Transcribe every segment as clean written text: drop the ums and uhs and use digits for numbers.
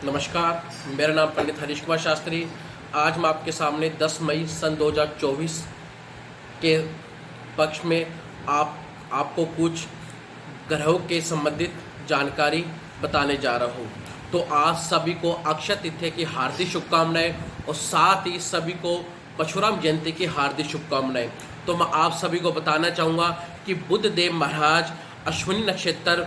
नमस्कार, मेरा नाम पंडित हरीश कुमार शास्त्री। आज मैं आपके सामने 10 मई सन 2024 के पक्ष में आपको कुछ ग्रहों के संबंधित जानकारी बताने जा रहा हूँ। तो आज सभी को अक्षय तृतीया की हार्दिक शुभकामनाएं और साथ ही सभी को परशुराम जयंती की हार्दिक शुभकामनाएं। तो मैं आप सभी को बताना चाहूँगा कि बुध देव महाराज अश्विनी नक्षत्र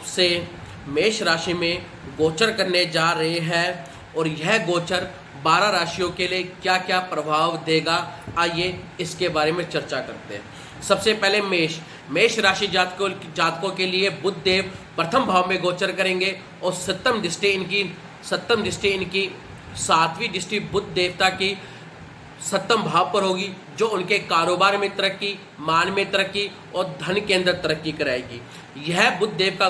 से मेष राशि में गोचर करने जा रहे हैं और यह गोचर 12 राशियों के लिए क्या क्या प्रभाव देगा, आइए इसके बारे में चर्चा करते हैं। सबसे पहले मेष राशि जातकों के लिए बुध देव प्रथम भाव में गोचर करेंगे और सप्तम दृष्टि इनकी 7वीं दृष्टि बुध देवता की सप्तम भाव पर होगी, जो उनके कारोबार में तरक्की, मान में तरक्की और धन के अंदर तरक्की कराएगी। यह बुध देव का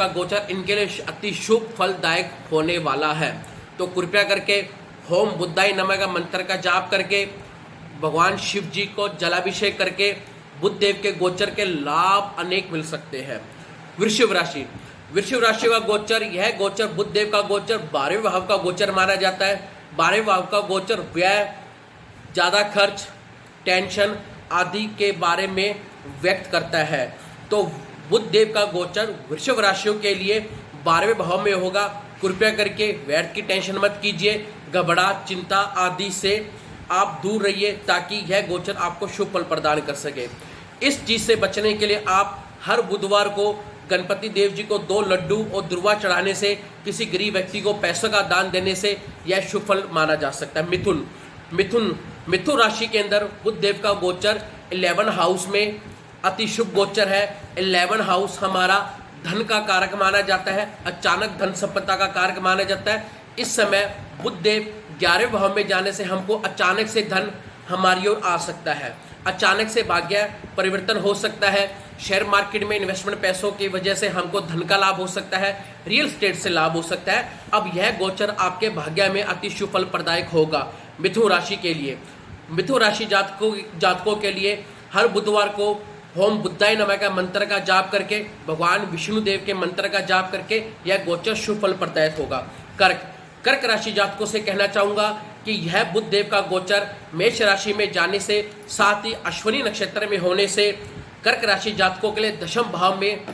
गोचर इनके लिए अति शुभ फलदायक होने वाला है। तो कृपया करके होम बुद्धाय नमः का मंत्र का जाप करके भगवान शिव जी को जलाभिषेक करके बुध देव के गोचर के लाभ अनेक मिल सकते हैं। वृषभ राशि का गोचर, यह गोचर बुध देव का गोचर 12वें भाव का गोचर माना जाता है। 12वें भाव का गोचर व्यय, ज़्यादा खर्च, टेंशन आदि के बारे में व्यक्त करता है। तो बुध देव का गोचर वृषभ राशियों के लिए 12वें भाव में होगा। कृपया करके व्यर्थ की टेंशन मत कीजिए, घबराहट, चिंता आदि से आप दूर रहिए ताकि यह गोचर आपको शुभ फल प्रदान कर सके। इस चीज़ से बचने के लिए आप हर बुधवार को गणपति देव जी को 2 लड्डू और दुर्वा चढ़ाने से, किसी गरीब व्यक्ति को पैसों का दान देने से यह शुभ फल माना जा सकता है। मिथुन राशि के अंदर बुध देव का गोचर 11 हाउस में अति शुभ गोचर है। 11 हाउस हमारा धन का कारक माना जाता है, अचानक धन संपदा का कारक माना जाता है। इस समय बुध देव 11वें भाव में जाने से हमको अचानक से धन हमारी ओर आ सकता है, अचानक से भाग्य परिवर्तन हो सकता है। शेयर मार्केट में इन्वेस्टमेंट पैसों की वजह से हमको धन का लाभ हो सकता है, रियल एस्टेट से लाभ हो सकता है। अब यह गोचर आपके भाग्य में अति शुभ फल प्रदायक होगा। मिथुन राशि जातकों के लिए हर बुधवार को होम बुद्धाय नमः का मंत्र का जाप करके, भगवान विष्णु देव के मंत्र का जाप करके यह गोचर शुभ फल प्रदायक होगा। कर्क राशि जातकों से कहना चाहूँगा कि यह बुध देव का गोचर मेष राशि में जाने से, साथ ही अश्विनी नक्षत्र में होने से कर्क राशि जातकों के लिए दशम भाव में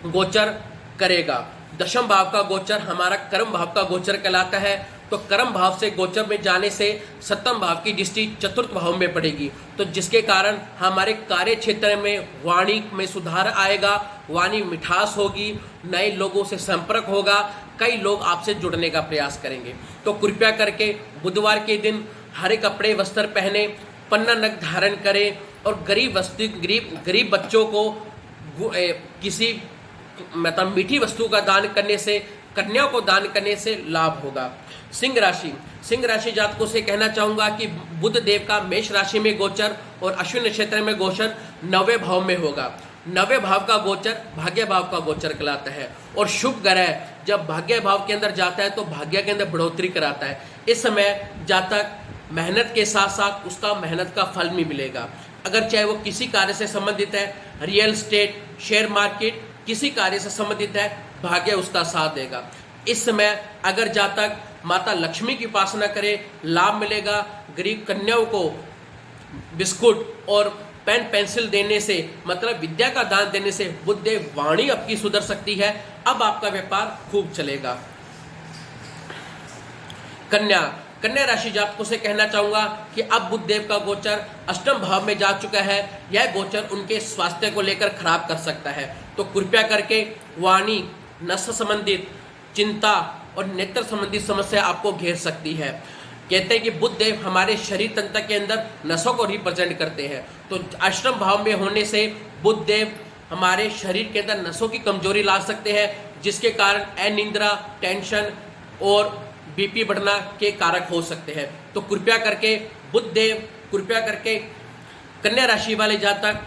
गोचर करेगा। दशम भाव का गोचर हमारा कर्म भाव का गोचर कहलाता है। तो कर्म भाव से गोचर में जाने से सप्तम भाव की दृष्टि चतुर्थ भाव में पड़ेगी, तो जिसके कारण हमारे कार्य क्षेत्र में वाणी में सुधार आएगा, वाणी मिठास होगी, नए लोगों से संपर्क होगा, कई लोग आपसे जुड़ने का प्रयास करेंगे। तो कृपया करके बुधवार के दिन हरे कपड़े वस्त्र पहने, पन्ना नग धारण करें और गरीब बच्चों को किसी मीठी वस्तु का दान करने से, कन्या को दान करने से लाभ होगा। सिंह राशि जातकों से कहना चाहूँगा कि बुध देव का मेष राशि में गोचर और अश्विनी नक्षत्र में गोचर 9वें भाव में होगा। 9वें भाव का गोचर भाग्य भाव का गोचर कहलाता है और शुभ ग्रह जब भाग्य भाव के अंदर जाता है तो भाग्य के अंदर बढ़ोतरी कराता है। इस समय जातक मेहनत के साथ साथ उसका मेहनत का फल भी मिलेगा। अगर चाहे वो किसी कार्य से संबंधित है, रियल एस्टेट, शेयर मार्केट, किसी कार्य से संबंधित है, भाग्य उसका साथ देगा। इस समय अगर जातक माता लक्ष्मी की उपासना करे, लाभ मिलेगा। गरीब कन्याओं को बिस्कुट और पेन पेंसिल देने से, मतलब विद्या का दान देने से बुध देव वाणी आपकी सुधर सकती है। अब आपका व्यापार खूब चलेगा। कन्या राशि जातकों से कहना चाहूँगा कि अब बुध देव का गोचर अष्टम भाव में जा चुका है। यह गोचर उनके स्वास्थ्य को लेकर खराब कर सकता है। तो कृपया करके वाणी, नस संबंधित चिंता और नेत्र संबंधी समस्या आपको घेर सकती है। कहते हैं कि बुध देव हमारे शरीर तंत्र के अंदर नसों को रिप्रेजेंट करते हैं। तो अष्टम भाव में होने से बुध देव हमारे शरीर के अंदर नसों की कमजोरी ला सकते हैं, जिसके कारण अनिद्रा, टेंशन और बीपी बढ़ना के कारक हो सकते हैं। तो कृपया करके कन्या राशि वाले जातक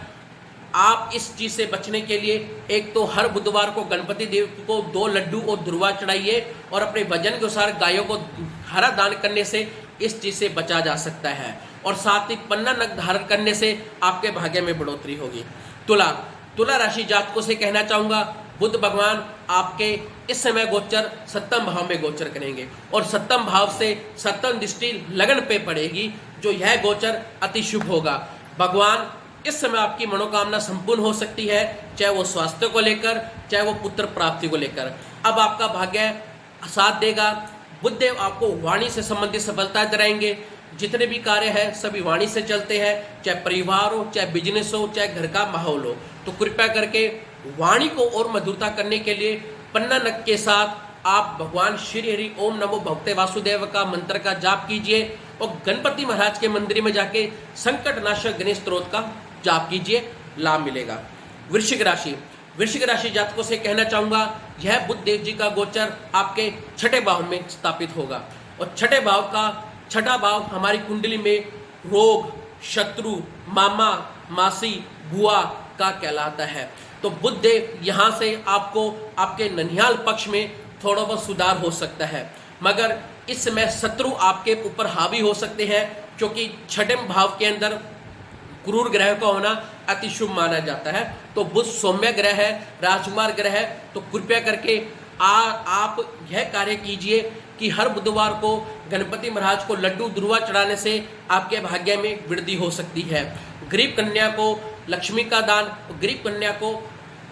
आप इस चीज़ से बचने के लिए एक तो हर बुधवार को गणपति देव को 2 लड्डू और दुर्वा चढ़ाइए और अपने वजन के अनुसार गायों को हरा दान करने से इस चीज़ से बचा जा सकता है। और साथ ही पन्ना नग धारण करने से आपके भाग्य में बढ़ोतरी होगी। तुला राशि जातकों से कहना चाहूँगा बुध भगवान आपके इस समय गोचर सप्तम भाव में गोचर करेंगे और सप्तम भाव से सप्तम दृष्टि लगन पे पड़ेगी, जो यह गोचर अति शुभ होगा। भगवान इस समय आपकी मनोकामना संपूर्ण हो सकती है, चाहे वो स्वास्थ्य को लेकर, चाहे वो पुत्र प्राप्ति को लेकर। अब आपका भाग्य साथ देगा। बुधदेव आपको वाणी से संबंधित सफलता दिलाएंगे। जितने भी कार्य है सभी वाणी से चलते हैं, चाहे परिवार हो, चाहे बिजनेस हो, चाहे घर का माहौल हो। तो कृपया करके वाणी को और मधुरता करने के लिए पन्ना नक के साथ आप भगवान श्री हरि ओम नमो भगवते वासुदेव का मंत्र का जाप कीजिए और गणपति महाराज के मंदिर में जाके संकट नाशक गणेश स्तोत्र का जाप कीजिए, लाभ मिलेगा। वृश्चिक राशि, वृश्चिक राशि जातकों से कहना चाहूंगा, यह बुध देव जी का गोचर आपके छठे भाव में स्थापित होगा और छठे भाव का छठा भाव हमारी कुंडली में रोग, शत्रु, मामा, मासी, बुआ का कहलाता है। तो बुध देव यहाँ से आपको आपके ननिहाल पक्ष में थोड़ा बहुत सुधार हो सकता है, मगर इस समय शत्रु आपके ऊपर हावी हो सकते हैं, क्योंकि छठे भाव के अंदर क्रूर ग्रह का होना अति शुभ माना जाता है। तो बुध सौम्य ग्रह है, राजकुमार ग्रह है। तो कृपया करके आप यह कार्य कीजिए कि हर बुधवार को गणपति महाराज को लड्डू दुर्वा चढ़ाने से आपके भाग्य में वृद्धि हो सकती है। गरीब कन्या को लक्ष्मी का दान, गरीब कन्या को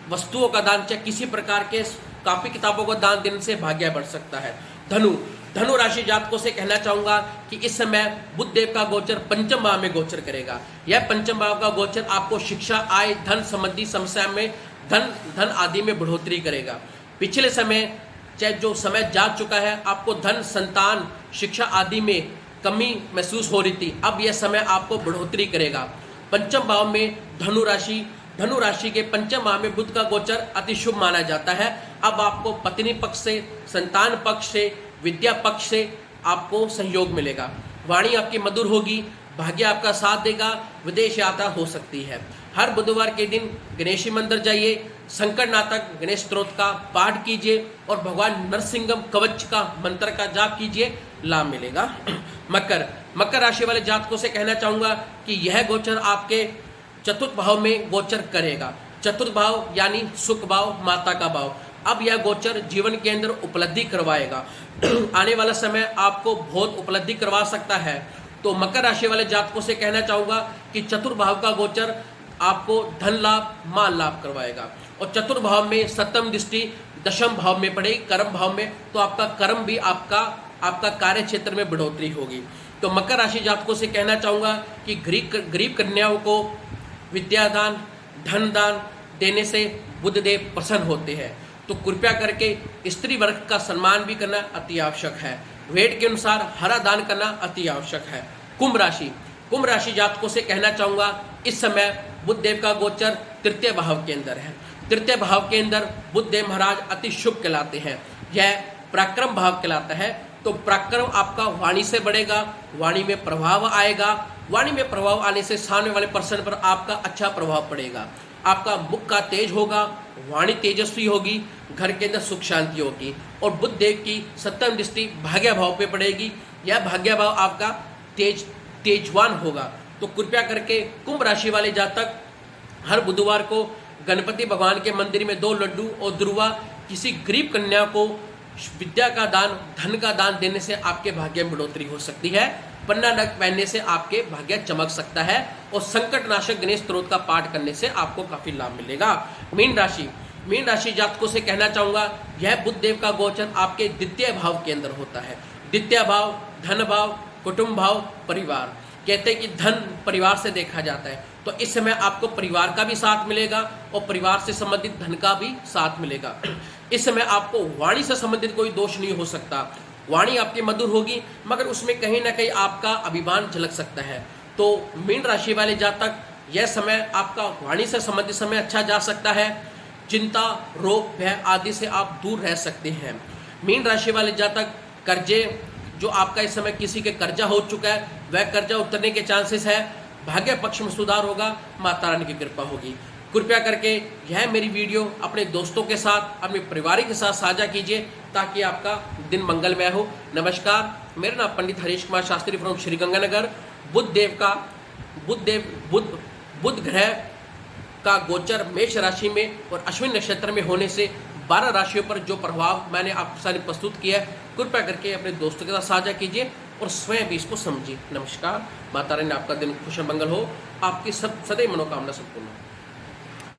वस्तुओं का दान, चाहे किसी प्रकार के कापी किताबों का दान देने से भाग्य बढ़ सकता है। धनु राशि जातकों से कहना चाहूंगा कि इस समय बुध देव का गोचर पंचम भाव में गोचर करेगा। यह पंचम भाव का गोचर आपको शिक्षा, आय, धन संबंधी समस्या में धन आदि में बढ़ोतरी करेगा। पिछले समय चाहे जो समय जा चुका है, आपको धन, संतान, शिक्षा आदि में कमी महसूस हो रही थी, अब यह समय आपको बढ़ोतरी करेगा। पंचम भाव में धनु राशि के पंचम भाव में बुध का गोचर अति शुभ माना जाता है। अब आपको पत्नी पक्ष से, संतान पक्ष से, विद्या पक्ष से आपको सहयोग मिलेगा। वाणी आपकी मधुर होगी, भाग्य आपका साथ देगा, विदेश यात्रा हो सकती है। हर बुधवार के दिन गणेशी मंदिर जाइए, संकट नाटक गणेश स्तोत्र का पाठ कीजिए और भगवान नरसिंहम कवच का मंत्र का जाप कीजिए, लाभ मिलेगा। मकर राशि वाले जातकों से कहना चाहूंगा कि यह गोचर आपके चतुर्थ भाव में गोचर करेगा। चतुर्थ भाव यानी सुख भाव, माता का भाव। अब यह गोचर जीवन के अंदर उपलब्धि करवाएगा। आने वाला समय आपको बहुत उपलब्धि करवा सकता है। तो मकर राशि वाले जातकों से कहना चाहूंगा कि चतुर्थ भाव का गोचर आपको धन लाभ, माल लाभ करवाएगा और चतुर्थ भाव में सप्तम दृष्टि दशम भाव में पड़ेगी, कर्म भाव में। तो आपका कर्म भी आपका कार्य क्षेत्र में बढ़ोतरी होगी। तो मकर राशि जातकों से कहना चाहूंगा कि गरीब कन्याओं को विद्यादान, धन दान देने से बुधदेव प्रसन्न होते हैं। तो कृपया करके स्त्री वर्ग का सम्मान भी करना अति आवश्यक है। वेद के अनुसार हरा दान करना अति आवश्यक है। कुंभ राशि जातकों से कहना चाहूंगा, इस समय बुधदेव का गोचर तृतीय भाव के अंदर है। तृतीय भाव के अंदर बुधदेव महाराज अति शुभ कहलाते हैं। यह पराक्रम भाव कहलाता है। तो पराक्रम आपका वाणी से बढ़ेगा, वाणी में प्रभाव आएगा। वाणी में प्रभाव आने से सामने वाले पर्सन पर आपका अच्छा प्रभाव पड़ेगा। आपका मुख का तेज होगा, वाणी तेजस्वी होगी, घर के अंदर सुख शांति होगी और बुध देव की सप्तम दृष्टि भाग्य भाव पे पड़ेगी। यह भाग्य भाव आपका तेजवान होगा। तो कृपया करके कुंभ राशि वाले जातक हर बुधवार को गणपति भगवान के मंदिर में 2 लड्डू और दुर्वा किसी गरीब कन्या को विद्या का दान, धन का दान देने से आपके भाग्य में बढ़ोतरी हो सकती है। पन्ना नग पहनने से आपके भाग्य चमक सकता है और संकट नाशक गणेश स्तोत्र का पाठ करने से आपको काफी लाभ मिलेगा। मीन राशि जातकों से कहना चाहूंगा, यह बुध देव का गोचर आपके द्वितीय भाव के अंदर होता है। द्वितीय भाव धन भाव, कुटुंब भाव, परिवार। कहते हैं कि धन परिवार से देखा जाता है। तो इस समय आपको परिवार का भी साथ मिलेगा और परिवार से संबंधित धन का भी साथ मिलेगा। इस समय आपको वाणी से संबंधित कोई दोष नहीं हो सकता। वाणी आपकी मधुर होगी, मगर उसमें कहीं ना कहीं आपका अभिमान झलक सकता है। तो मीन राशि वाले जातक यह समय आपका वाणी से संबंधित समय अच्छा जा सकता है। चिंता, रोग, भय आदि से आप दूर रह सकते हैं। मीन राशि वाले जातक कर्जे, जो आपका इस समय किसी के कर्जा हो चुका है, वह कर्जा उतरने के चांसेस है। भाग्य पक्ष में सुधार होगा, माता रानी की कृपा होगी। कृपया करके यह मेरी वीडियो अपने दोस्तों के साथ, अपने परिवार के साथ साझा कीजिए ताकि आपका दिन मंगलमय हो। नमस्कार, मेरा नाम पंडित हरीश कुमार शास्त्री फ्रॉम श्री गंगानगर। बुध ग्रह का गोचर मेष राशि में और अश्विन नक्षत्र में होने से 12 राशियों पर जो प्रभाव मैंने आपके सामने प्रस्तुत किया है, कृपया करके अपने दोस्तों के साथ साझा कीजिए और स्वयं भी इसको समझिए। नमस्कार। माता रानी आपका दिन खुश मंगल हो, आपकी सब सदैव मनोकामना संपूर्ण हो।